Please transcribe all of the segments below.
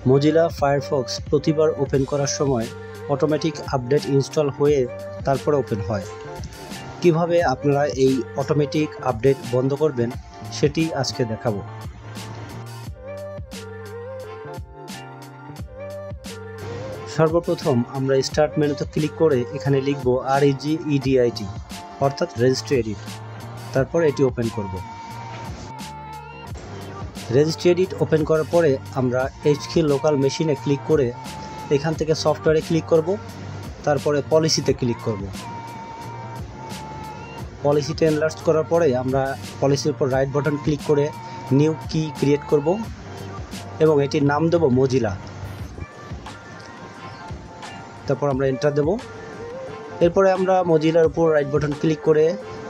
Mozilla Firefox প্রতিবার open করার সময় অটোমেটিক আপডেট ইনস্টল হয়ে তারপরে ওপেন হয়। কিভাবে আপনারা এই অটোমেটিক আপডেট বন্ধ করবেন সেটি আজকে দেখাবো। সর্বপ্রথম আমরা স্টার্ট মেনুতে ক্লিক করে এখানে লিখব REGEDIT অর্থাৎ রেজিস্ট্রি এডিট। তারপর এটি ওপেন করব। রেজিস্ট্রি এডিট ওপেন করার পরে আমরা HK লোকাল মেশিনে ক্লিক করে এখান থেকে সফটওয়্যারে ক্লিক করব। তারপরে পলিসিতে ক্লিক করব। পলিসিতে এনলার্জ করার পরে আমরা পলিসির উপর রাইট বাটন ক্লিক করে নিউ কি ক্রিয়েট করব এবং এটির নাম দেব মোজিলা। তারপর আমরা এন্টার দেব। এরপরে আমরা মোজিলার উপর রাইট বাটন ক্লিক করে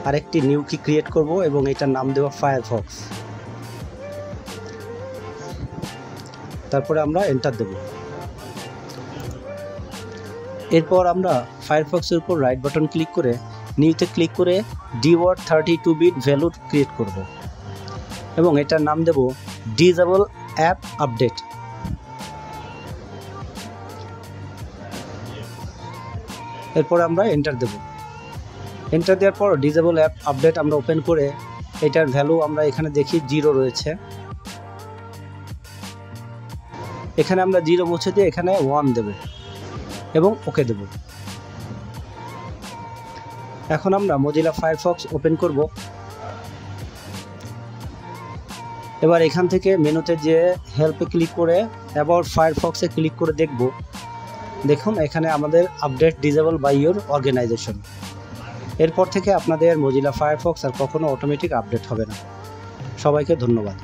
আরেকটি নিউ কি ক্রিয়েট করব এবং এটার নাম দেব ফায়ারফক্স। তারপরে আমরা এন্টার দেব। এরপর আমরা ফায়ারফক্সের উপর রাইট বাটন ক্লিক করে নিউতে ক্লিক করে DWORD 32-bit ভ্যালু ক্রিয়েট করব এবং এটার নাম দেব ডিসেবল অ্যাপ আপডেট। এরপরে আমরা এন্টার দেব। এন্টার দেওয়ার পর ডিসেবল অ্যাপ আপডেট আমরা ওপেন করে এটার ভ্যালু আমরা এখানে দেখি 0 রয়েছে। এখানে আমরা 0 মুছে দিয়ে এখানে 1 দেব এবং ওকে দেব। এখন আমরা মোজিলা ফায়ারফক্স ওপেন করব। এবার এখান থেকে মেনুতে যে হেল্পে ক্লিক করে অ্যাবাউট ফায়ারফক্সে ক্লিক করে দেখুন এখানে আমাদের update disable by your organization. এরপর থেকে আপনাদের মোজিলা ফায়ারফক্স আর কখনো অটোমেটিক আপডেট হবে না। সবাইকে ধন্যবাদ।